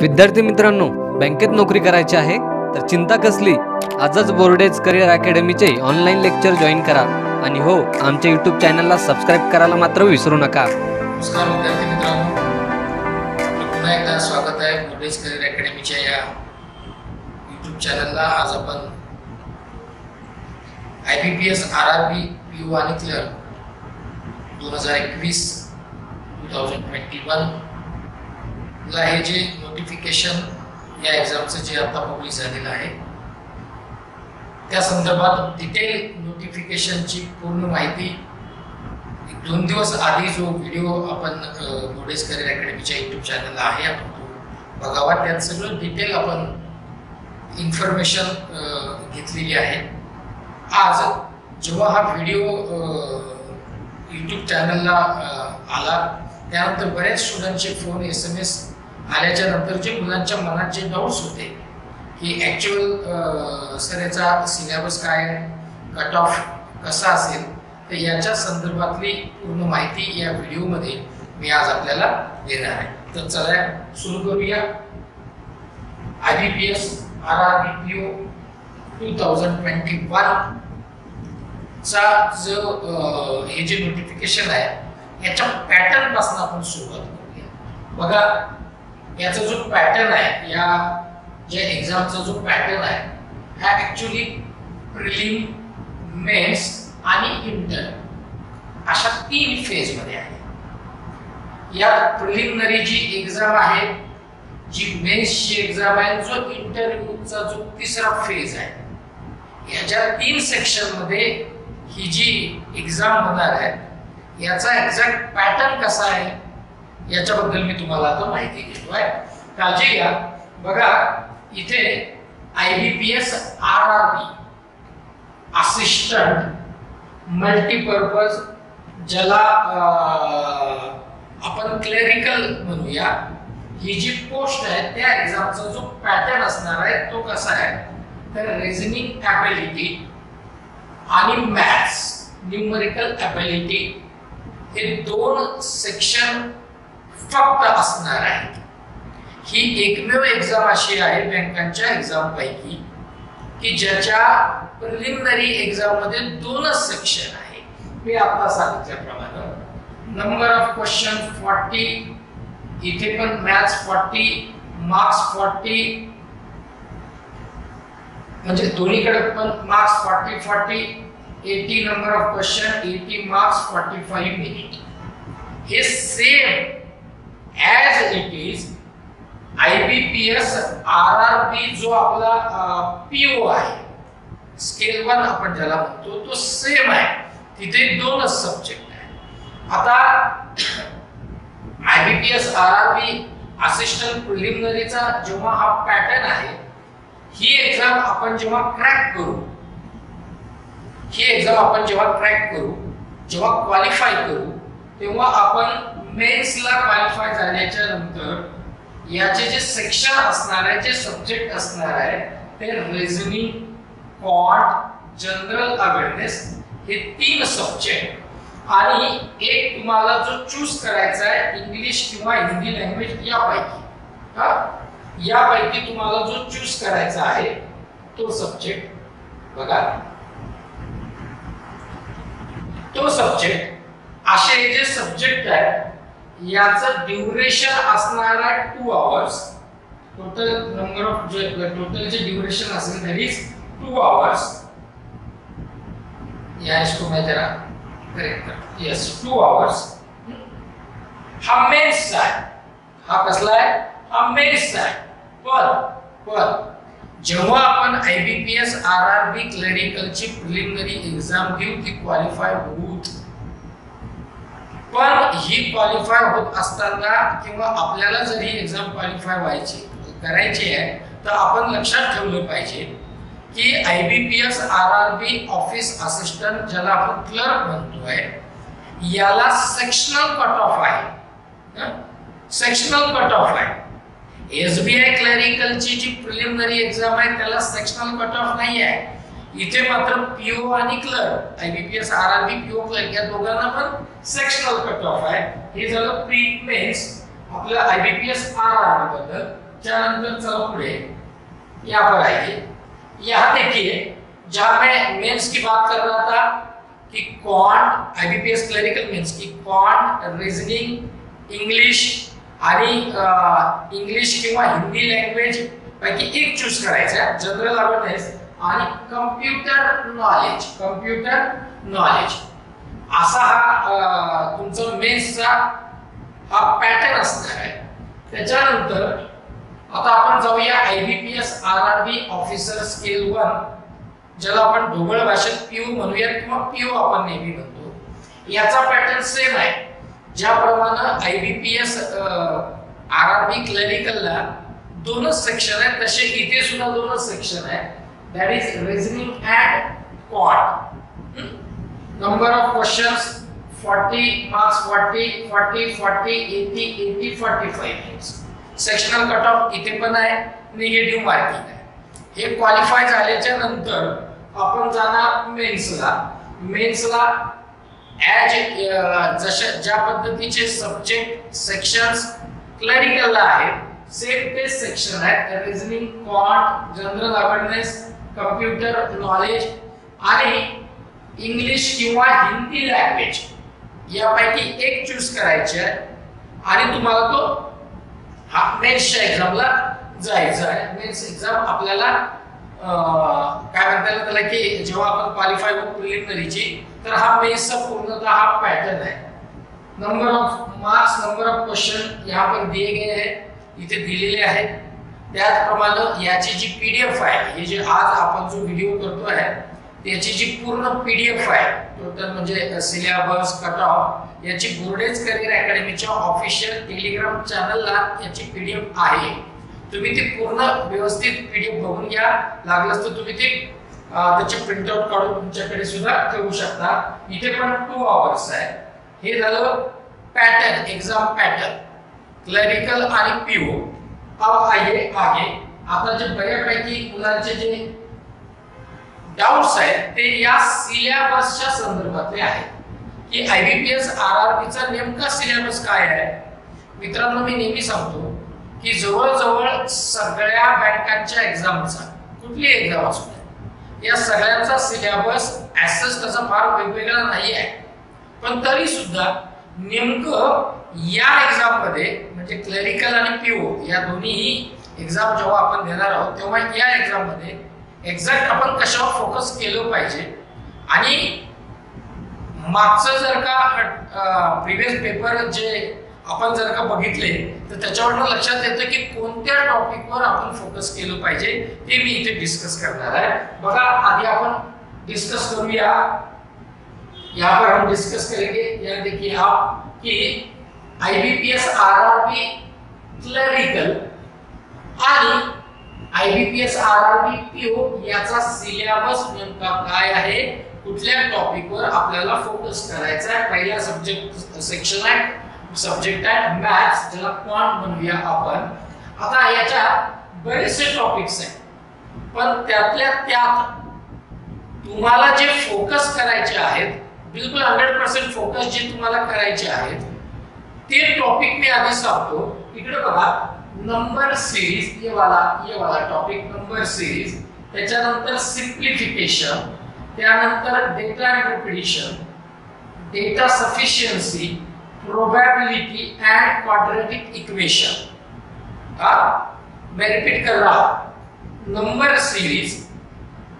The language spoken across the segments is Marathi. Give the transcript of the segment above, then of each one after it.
विद्यार्थी मित्रांनो, बँकेत नोकरी करायची आहे तर चिंता कसली। आजच बोर्डेज करियर अकॅडमीचे ऑनलाईन लेक्चर जॉईन करा आणि हो, आमच्या YouTube चॅनलला सबस्क्राइब करायला मात्र विसरू नका। नमस्कार विद्यार्थी मित्रांनो, पुन्हा एकदा स्वागत आहे बोर्डेज करियर अकॅडमीच्या या YouTube चॅनलला। आज आपण IBPS RRB PO आणि क्लर्क 2021 ला हे जे नोटिफिकेशन या एग्जामचं जे आता पब्लिश झालेलं आहे त्या संदर्भात डिटेल नोटिफिकेशनची पूर्ण माहिती 2 दिवस आधी जो व्हिडिओ आपण बोर्डेज करियर अकॅडमीच्या YouTube चॅनलला आहे आपण तो बघावा। त्यात सगळं डिटेल आपण इन्फॉर्मेशन घेतलेली आहे। आज जेव्हा हा व्हिडिओ YouTube चॅनलला आला त्यानंतर बरेच स्टुडंटचे फोन SMS आल्याच्या नंतर जे मुलांच्या मनात जे डाउट्स होते की ॲक्च्युअल सर याचा सिलेबस काय, कट ऑफ कसा असेल, तर याच्या संदर्भातली पूर्ण माहिती या व्हिडिओमध्ये मी आज आपल्याला देणार आहे। तर चला सुरू करूया। IBPS RRB PO 2021 चा जो हे जे नोटिफिकेशन आहे याच्या पॅटर्न पासून आपण सुरुवात करूया। बघा, याचा जो पॅटर्न आहे, या जे एग्जामचा जो पॅटर्न आहे हा ऍक्च्युअली प्रिलिम, मेन्स आणि इंटर अशा 3 फेज मध्ये आहे। या प्रिलिमिनरी जी एग्जाम आहे, जी मेन्सची एग्जाम आहे, जो इंटरव्ह्यूचा जो तिसरा फेज आहे, याच्या 3 सेक्शन मध्ये ही जी एग्जाम होणार आहे याचा एक्झॅक्ट पॅटर्न कसा आहे याच्याबद्दल मी तुम्हाला आता माहिती देतोय। काळजी घ्या। बघा, इथे IBPS RRB असिस्टंट मल्टीपर्पज, ज्याला आपण क्लेरिकल म्हणूया, ही जी पोस्ट आहे त्या एक्झामचा जो पॅटर्न असणार आहे तो कसा आहे, तर रिझनिंग ॲबिलिटी आणि मॅथ्स न्यूमेरिकल ॲबिलिटी हे 2 सेक्शन फक्त असणार आहेत। ही एकमेव एक्झाम अशी आहे बँकांच्या एक्झाम पैकी की ज्याच्या प्रिलिमिनरी एक्झाम मध्ये 2च सेक्शन आहे। मी आता सांगितल्याप्रमाणे नंबर ऑफ क्वेश्चन 40, इथे पण मॅथ्स 40, मार्क्स 40, म्हणजे दोन्हीकडे पण marks 40 80 number of question, 80 marks, 45 minute. हे same as it is IBPS RRB जो आपला PO आहे, स्केल 1 आपण ज्याला म्हणतो, तो सेम आहे। तिथे 2च सब्जेक्ट आहे। आता IBPS RRB असिस्टंट प्रिलिमिनरीचा जेव्हा हा पॅटर्न आहे, ही एक्झाम आपण जेव्हा क्रॅक करू, जेव्हा क्वालिफाय करू, तेव्हा आपण मेन्सला क्वालिफाय झाल्याच्या नंतर याचे जे सेक्शन असणार आहे, जे सब्जेक्ट असणार आहे, ते रिझनिंग, क्वांट, जनरल अवेअरनेस हे 3 सब्जेक्ट, आणि एक तुम्हाला जो चूज करायचा आहे इंग्लिश किंवा हिंदी लँग्वेज यापैकी तुम्हाला जो चूज करायचा आहे तो सब्जेक्ट। बघा, तो सब्जेक्ट असे जे सब्जेक्ट आहे याचं ड्युरेशन असणार आहे 2 hours. Total number of total जे ड्युरेशन असेल दॅट इज 2 आवर्स। या इसको मैं जरा करेक्ट कर, यस 2 आवर्स। हा मेन्स आहे, हा कसला आहे, हा मेन्स आहे। पण जेव्हा आपण IBPS RRB क्लरिकलची प्रिलिमिनरी एक्झाम देऊ ती क्वालिफाय होऊत, पण ही क्वालिफाय होत असताना किंवा आपल्याला जर ही एक्झाम क्वालिफाय करायची आहे तर आपण लक्षात ठेवलं पाहिजे की IBPS RRB ऑफिस असिस्टंट ज्याला आपण क्लर्क म्हणतोय, याला सेक्शनल कट ऑफ आहे। सेक्शनल कट ऑफ आहे। SBI क्लरिकलची जी प्रिलिमिनरी एक्झाम आहे त्याला सेक्शनल कट ऑफ नाही आहे। इथे मात्र PO आणि clerk, IBPS RRB PO clerk या दोघांना पण सेक्शनल कट ऑफ आहे। हे झालं प्री मेन्स आपल्या IBPS RRB बद्दल। त्यानंतर चलो पुढे, यहाँ पर आइए। यहाँ देखिए, जहां मैं मेंस की बात कर रहा था कि क्वांट आईबीपीएस क्लरिकल मेंस की क्वांट, रीजनिंग, इंग्लिश आणि इंग्लिश किंवा हिंदी लँग्वेज पैकी एक चूज करायचं, जनरल अवेअरनेस आणि कम्प्युटर नॉलेज असा हा तुमचा मेंसचा हा पॅटर्न असणार आहे। त्याच्यानंतर आता आपण जाऊया आयबीपीएस आरआरबी ऑफिसर स्केल 1, ज्याला आपण ढोबळ भाषेत पीओ म्हणूया किंवा पीओ आपण नेहमी म्हणतो। याचा पॅटर्न सेम आहे, ज्याप्रमाणे आयबीपीएस आरआरबी क्लरिकलला दोनच सेक्शन आहेत, तसे इथे सुद्धा दोनच सेक्शन आहेत, that is reasoning and quant. Number of questions 40 marks, 40 40 40 80 80 45 sectional cut off इथे पण आहे, निगेटिव्ह मार्किंग आहे। हे क्वालिफाय झाल्याच्या नंतर आपण जाणार मेन्सला ॲज ज्या पद्धतीचे सब्जेक्ट सेक्शन्स क्लरिकलला आहेत सेम ते सेक्शन आहेत, reasoning, quant, general awareness, computer knowledge आणि इंग्लिश किंवा हिंदी लँग्वेज यापैकी एक चूज करायचे आहे आणि तुम्हाला तो हा मेन्सच्या एक्झामला जायचं आहे। मेन्स एक्झाम आपल्याला काय म्हणतात त्याला की जेव्हा आपण क्वालिफाय होतो प्रिलिमिनरीची, तर हा मेन्सचा पूर्णतः हा पॅटर्न आहे। Number of marks, number of question यहाँ पर दिए गए हैं, इथे दिलेले आहेत। त्याचप्रमाणे याची जी पीडीएफ आहे, हे जे आज आपण जो व्हिडिओ करतो आहे त्याची जी पूर्ण पीडीएफ आहे टोटल म्हणजे सिलेबस, कट ऑफ, याची बोर्डेज करियर अकॅडमीच्या ऑफिशियल टेलिग्राम चॅनलला याची पीडीएफ आहे। तुम्ही ती पूर्ण व्यवस्थित पीडीएफ बघून घ्या, लागलंच तर तुम्ही ती त्याचे प्रिंट आउट काढून तुमच्याकडे सुद्धा ठेवू शकता। इथे पण 2 आवर्स आहे। हे झालं पॅटर्न, एग्जाम पॅटर्न क्लरिकल आणि पीओ। अब आइए आगे, आता जे बऱ्यापैकी मुलांचे जे डाउट्स आहेत ते या सिलेबसच्या संदर्भातले आहेत की आयबीपीएस आरआरबीचा नेमका सिलेबस काय आहे। मित्रांनो, मी नेहमी सांगतो की जवळजवळ सगळ्या बँकांच्या एक्झामचा, कुठली एक्झाम असू दे, या सगळ्यांचा सिलेबस ऍसेस तसा फार वेगवेगळा नाही आहे, पण तरी सुद्धा नेमकं या एक्झाम मध्ये म्हणजे क्लरिकल आणि पीओ या दोन्ही एक्झाम जेव्हा आपण देणार आहोत तेव्हा या एक्झाम मध्ये एक्झॅक्ट आपण कशावर फोकस केलं पाहिजे आणि मागचं जर का प्रिव्हियस पेपर जे आपण जर का बघितले तर त्याच्यावरून लक्षात येतं की कोणत्या टॉपिकवर आपण फोकस केलं पाहिजे ते मी इथे डिस्कस करणार आहे। बघा, आधी आपण डिस्कस करूया, यहाँ पर हम डिस्कस करेंगे। यहाँ देखिए आप कि आईबीपीएस आरआरबी क्लरिकल आणि आईबीपीएस आरआरबी पीओ याचा सिलेबस नेमका काय आहे, कुठल्या टॉपिकवर आपल्याला फोकस करायचा आहे। पहिला सब्जेक्ट सेक्शन आहे, सब्जेक्ट आहे मॅथ्स, ज्याला क्वांट म्हणूया आपण। आता याच्यात बरेचसे टॉपिक्स आहेत, पण त्यातल्या त्यात तुम्हाला जे फोकस करायचे आहेत, बिलकुल 100% फोकस जे तुम्हाला करायचे आहेत ते टॉपिक मी आधी सांगतो। इकडे बघा, नंबर सीरीज, ये वाला टॉपिक नंबर सीरीज, त्याच्यानंतर सिम्प्लिफिकेशन, त्यानंतर data interpretation, data sufficiency, probability and quadratic equation. मैं रिपीट कर रहा हूं, number series,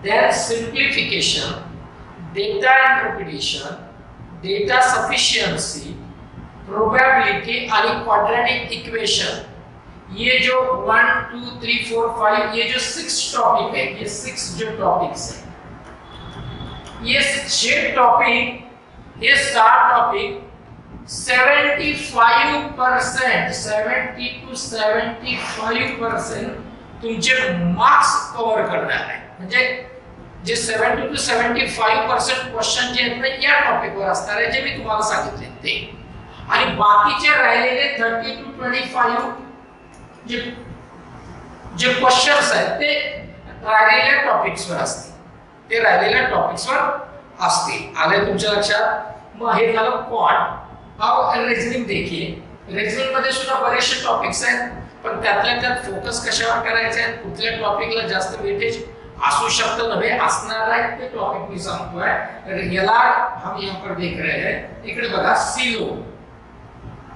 then simplification, data interpretation, data sufficiency, probability आणि क्वाड्रेटिक इक्वेशन। ये जो 1 2 3 4 5 ये जो 6 टॉपिक है, ये 6 जो टॉपिक्स है, ये 6 टॉपिक, ये 7 टॉपिक 75% 70 to 75% तुमचे मार्क्स कव्हर करणार आहे। म्हणजे जे 70 to 75% क्वेश्चन जे आहेत ना या टॉपिकवर असणार आहे, जे मी तुम्हाला सांगितले ते, आणि बाकीचे राहिलेले 30 to 25 जे क्वेश्चन्स आहेत ते राहिलेल्या टॉपिक्सवर असतील, ते राहिलेल्या टॉपिक्सवर असतील। आले तुमच्या लक्षात। मग हे झालं क्वांट। अब रीजनिंग देखिए, रीजनिंग मध्ये सुद्धा बरेचसे टॉपिक्स आहेत, पण त्यातल्या त्यात फोकस कशावर करायचा आहे, कुठल्या टॉपिकला जास्त वेटेज असू शकतं नव्हे असणार आहे ते टॉपिक मी सांगतोय. तर याला हम यहाँ पर देख रहे हैं, इकडे बघा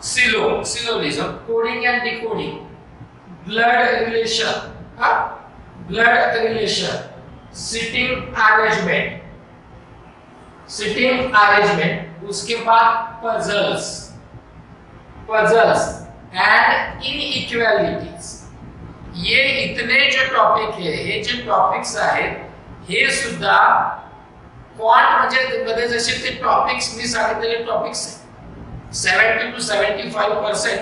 syllogism, coding and decoding, blood relation, sitting arrangement, उसके बाद पजल्स एंड इनइक्वालिटीज. ये इतने जो टॉपिक है, हे जे टॉपिक्स आहेत हे सुद्धा क्वांट मध्ये जसे ते टॉपिक्स मी सांगितलेले टॉपिक्स 70 to 75%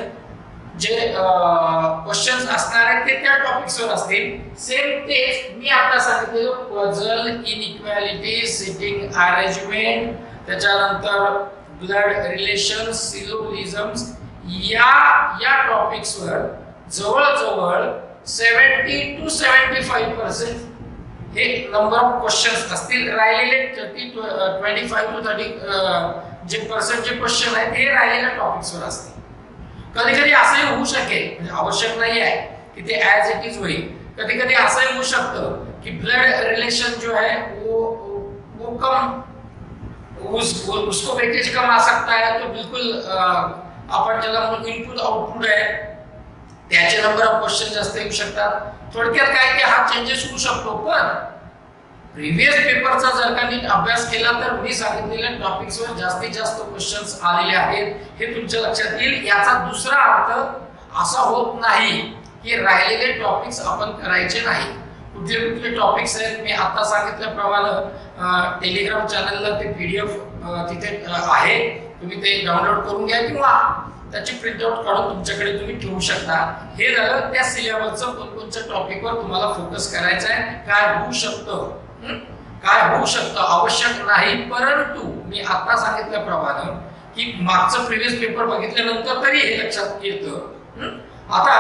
जे क्वेश्चन्स असणार आहेत ते त्या टॉपिक्सवर असतील. सेम तेच मी आता सांगितलेलं पझल, इनइक्वालिटी, सिटिंग अरेंजमेंट, त्याच्यानंतर ब्लड रिलेशन, सिलोजिज्म्स, या टॉपिक्सवर जवळजवळ 70 to 75% हे नंबर ऑफ क्वेश्चन्स असतील. राहिलेले 25 to 30 जे पर्सेंट जे क्वेश्चन आहेत हे राहिलेल्या टॉपिक्सवर असतील. कधी कधी असंही होऊ शकेल, म्हणजे आवश्यक नाही आहे की ते ऍज इट इज होईल. कधी कधी असंही होऊ शकतं की ब्लड रिलेशन जो है वो कम, उसको वेटेज कम आ सकता है. तो बिल्कुल आपण ज्याला म्हणतो इनपुट आउटपुट आहे त्याचे नंबर ऑफ क्वेश्चन जास्त येऊ शकतात. थोडक्यात काय की हा चेंजेस होऊ शकतो. पण प्रीवियस पेपरचा जर का नीट अभ्यास केला तर मी सांगितलेल्या टॉपिक्सवर जास्तीत जास्त क्वेश्चन्स आलेले आहेत हे तुमच्या लक्षात येईल. याचा दुसरा अर्थ असा होत नाही की राहिलेले टॉपिक्स आपण करायचे नाही. कुठले कुठले टॉपिक्स आहेत मी आता सांगितल्याप्रमाणे टेलिग्राम चॅनलला ते पीडीएफ तिथे आहे, तुम्ही ते डाउनलोड करून घ्या किंवा त्याची प्रिंट आउट काढून तुमच्याकडे तुम्ही ठेवू शकता. हे झालं त्या सिलेबसचं कोणकोणत्या टॉपिकवर तुम्हाला फोकस करायचा आहे. काय होऊ शकतं आवश्यक नाही, परंतु मी आता सांगितल्याप्रमाणे की मागचं प्रीवियस पेपर बघितल्यानंतर तरी हे लक्षात येतं. आता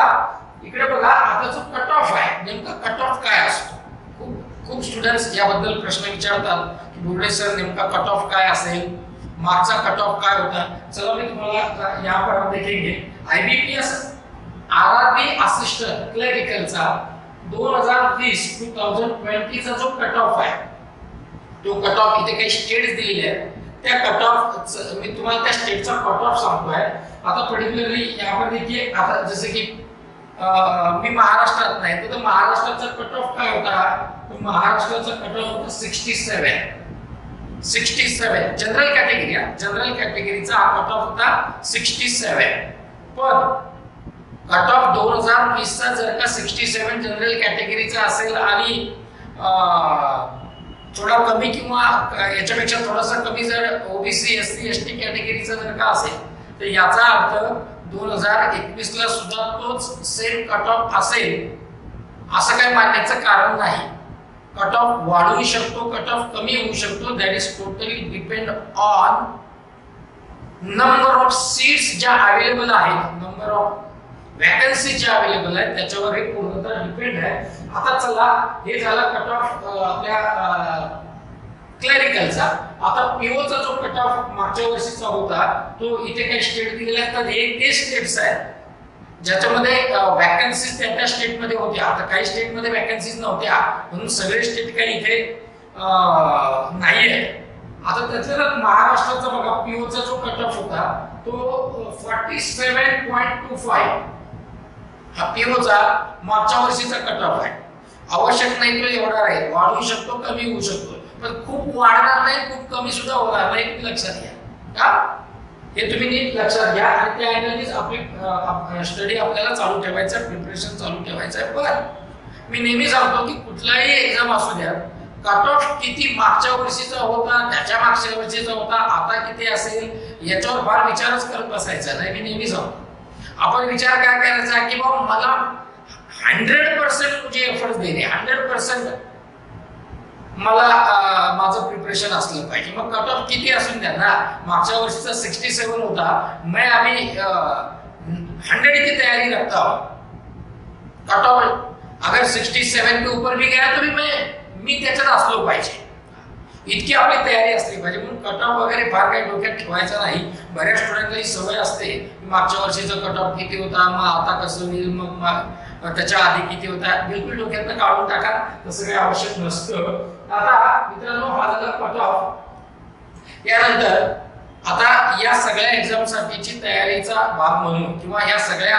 इकडे बघा, आताचं कट ऑफ आहे, नेमका कट ऑफ काय असतो. खूप स्टुडंट्स याबद्दल प्रश्न विचारतात की बोर्डे सर नेमका कट ऑफ काय असेल, मागचा कट ऑफ काय होता. चला मी तुम्हाला यहाँ पर हम देखेंगे. IBPS RRB असिस्टंट क्लरिकलचा 2020 चा जो कट ऑफ आहे तो कट ऑफ इथे काही स्टेट्स दिलेले आहेत. त्या कट ऑफ मी तुम्हाला त्या स्टेटचा कट ऑफ सांगतोय. आता पर्टिक्युलरली यहाँ पर देखिए, आता जसे की मी महाराष्ट्रात नाही तर महाराष्ट्राचा कट ऑफ काय होता, तो महाराष्ट्राचा कट ऑफ होता 67 जनरल कॅटेगरी. जनरल कॅटेगरीचा हा कट ऑफ होता 67. पण कट ऑफ 2020 चा जर का 67 जनरल कॅटेगरीचा असेल आणि थोडा कमी किंवा याच्यापेक्षा थोडासा कमी जर ओबीसी एससी एसटी कॅटेगरीचा जर का असेल तर याचा अर्थ 2021 ला सुद्धा तोच सेम कट ऑफ असेल असं काही मानण्याचं कारण नाही. कट ऑफ वाढू शकतो, कट ऑफ कमी होऊ शकतो. That is totally depend on number of seats ज्या अवेलेबल आहेत, नंबर ऑफ वॅकन्सी ज्या अवेलेबल आहेत त्याच्यावर हे पूर्णतः डिपेंड आहे. आता चला, हे झाला कट ऑफ आपल्या क्लरिकलचा. आता पीओचा जो कट ऑफ मागच्या वर्षीचा होता तो इथे काही स्टेट दिलेले आहेत. तर हे ते स्टेट्स आहेत ज्याच्यामध्ये वॅकन्सीज त्या स्टेट मध्ये होत्या. आता काही स्टेट मध्ये वॅकन्सीज नव्हत्या म्हणून सगळे स्टेट काही इथे नाहीये. आता त्याच्यात महाराष्ट्राचा बघा, पीओचा जो कट ऑफ होता तो 47.25 हा पीओचा मागच्या वर्षीचा कट ऑफ आहे. आवश्यक नाही तो एवढा राहील, वाढू शकतो, कमी होऊ शकतो, पण खूप वाढणार नाही, खूप कमी सुद्धा होणार नाही. तुम्ही लक्षात घ्या का, हे तुम्ही नीट लक्षात घ्या. आणि त्या ॲनालिसिस आपली स्टडी आपल्याला चालू ठेवायचा, प्रिपरेशन चालू ठेवायचं आहे. पण मी नेहमी सांगतो की कुठलाही एक्झाम असू द्या, कट ऑफ किती मागच्या वर्षीचा होता, त्याच्या मागच्या वर्षीचा होता, आता किती असेल याच्यावर फार विचारच करत बसायचा नाही. मी नेहमी सांगतो आपण विचार काय करायचा की बाबा मला 100% मुझे एफर्ट्स देणे, 100% मला माझं प्रिपरेशन असलं पाहिजे. मग कट ऑफ किती असून द्या ना, मागच्या वर्षीचा 67 होता, मैं अभी 100 की तैयारी रखता हूं. कट ऑफ अगर 67 के ऊपर भी गया तो भी मी त्याच्यात असलो पाहिजे. इतकी आपली तयारी असली पाहिजे. म्हणून कट ऑफ वगैरे फार काही डोक्यात ठेवायचा नाही. बऱ्याच स्टुडंटला ही सवय असते, मागच्या वर्षीचा कट ऑफ किती होता, मग आता कसं होईल, मग त्याच्या आधी किती होता. बिलकुल डोक्यातनं काढून टाका, तसं काही आवश्यक नसतं. आता मित्रांनो, हा झाला कट ऑफ. यानंतर आता या सगळ्या एक्झाम साठीची तयारीचा भाग म्हणून किंवा या सगळ्या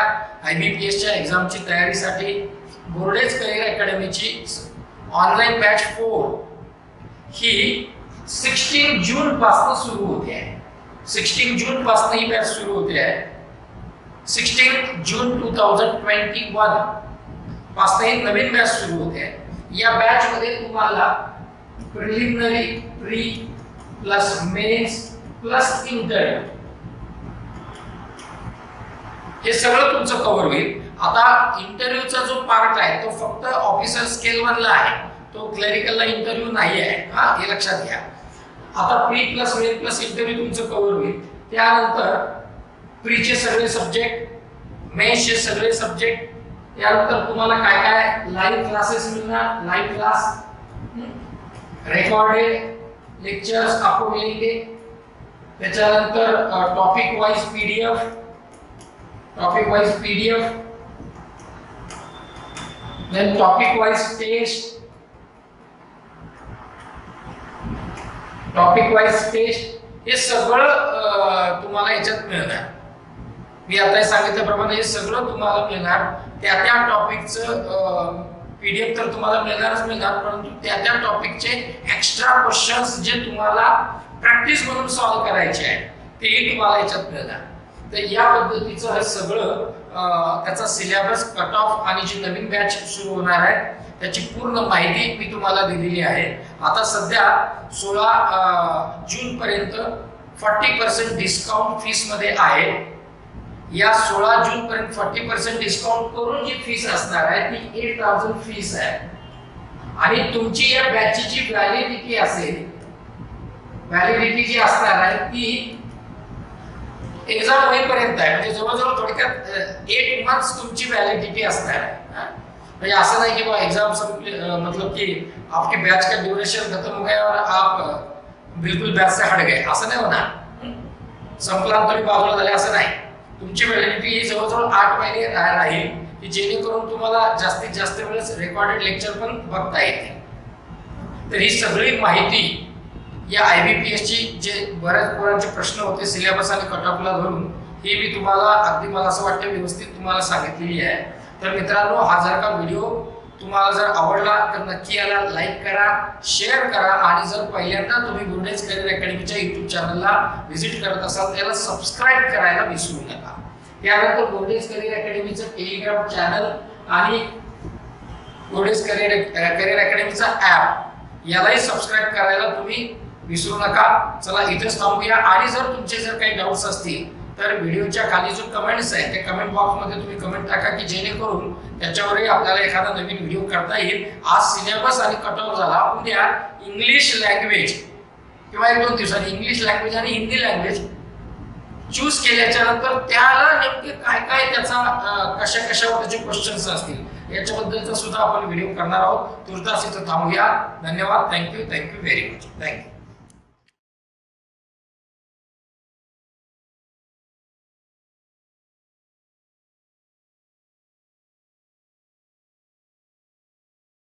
IBPS च्या एक्झामची तयारीसाठी बोर्डेज करिअर अकॅडमीची ऑनलाईन बॅच 4 ही 16 जून पासून सुरू होते आहे. 16 जून पासून ही बॅच सुरू होते आहे. 16 जून 2021 पासून ही नवीन बॅच सुरू होते आहे. या बॅच मध्ये तुम्हाला preliminary, pre plus mains plus interview हे सगळं तुमचं कव्हर होईल. आता इंटरव्ह्यूचा जो पार्ट आहे तो फक्त ऑफिसर स्केल मधला आहे, तो क्लरिकलला इंटरव्ह्यू नाही आहे, हे लक्षात घ्या. आता pre plus main plus interview तुमचं कव्हर होईल. त्यानंतर प्रीचे सगळे सब्जेक्ट, मेन्सचे सगळे सब्जेक्ट, त्यानंतर तुम्हाला काय काय लाईव्ह क्लासेस मिळणार, लाईव्ह क्लास, रेकॉर्डेड लेक्चर्स आपको मिलेंगे. त्याच्यानंतर topic wise PDF, then topic wise test, हे सगळं तुम्हाला याच्यात मिळणार. मी आता सांगितल्याप्रमाणे हे सगळं तुम्हाला मिळणार. त्या टॉपिकचं पीडीएफ तर तुम्हाला मिळणार, परंतु त्या टॉपिकचे एक्स्ट्रा क्वेश्चन्स जे तुम्हाला प्रॅक्टिस म्हणून सॉल्व्ह करायचे आहेत तेही तुम्हाला याच्यात मिळणार. तर या पद्धतीचं हे सगळं त्याचा सिलेबस, कट ऑफ आणि जी नवीन बॅच सुरू होणार आहे त्याची पूर्ण माहिती मी तुम्हाला दिलेली आहे. आता सध्या 16 जून पर्यंत 40% डिस्काउंट फीस मध्ये आहे. या 16 जून पर्यंत 40% डिस्काउंट करून जी फीस असणार आहे ती 8000 फीस आहे. आणि तुमची या बॅचची जी व्हॅलिडिटी असेल, व्हॅलिडिटी जी असणार आहे ती एक्झाम होईपर्यंत आहे. म्हणजे जवळजवळ थोडक्यात 8 मंथ्स तुमची व्हॅलिडिटी असणार आहे. म्हणजे असं नाही की एग्जाम संपली मतलब कि आपकी बैच का ड्यूरेशन खत्म हो गया और आप बिल्कुल बैच से हट गए, असं नाही होणार. संपला तरी बाजूला झाले असं नाही. तुमची व्हॅलिडिटी ही जवळजवळ 8 महिने राहील, की जेणेकरून तुम्हाला जास्तीत जास्त वेळेस रेकॉर्डेड लेक्चर पण बघता येते. तर ही सगळी माहिती या IBPS ची जे बऱ्याच पोरांचे प्रश्न होते सिलेबस आणि कट ऑफला धरून, ही मी तुम्हाला अगदी मला असं वाटतं व्यवस्थित तुम्हाला सांगितलेली आहे. तर मित्रांनो, हा जर का व्हिडिओ तुम्हाला जर आवडला तर नक्की याला लाईक करा, शेअर करा आणि जर पहिल्यांदा तुम्ही बोर्डेज करिअर अकॅडमीच्या YouTube चॅनलला व्हिजिट करत असाल त्याला सबस्क्राईब करायला विसरू नका. त्यानंतर बोर्डेज करिअर अकॅडमीचं टेलिग्राम चॅनल आणि बोर्डेज करिअर अकॅडमीचा ऍप यालाही सबस्क्राईब करायला तुम्ही विसरू नका. चला इथेच थांबूया. आणि जर काही डाऊट्स असतील तर व्हिडिओच्या खाली जो कमेंट्स आहे त्या कमेंट बॉक्स मध्ये तुम्ही कमेंट टाका, की जेणेकरून त्याच्यावरही आपल्याला एखादा नवीन व्हिडिओ करता येईल. आज सिलेबस आणि कट ऑफ झाला, उद्या इंग्लिश लँग्वेज किंवा 1-2 दिवसांनी इंग्लिश लँग्वेज आणि हिंदी लँग्वेज चूज केल्याच्या नंतर त्याला नेमके काय काय त्याचा कशावर त्याचे क्वेश्चन्स असतील याच्याबद्दलचा सुद्धा आपण व्हिडिओ करणार आहोत. तुर्तास इथं थांबूया. धन्यवाद. Thank you very much. थँक्यू.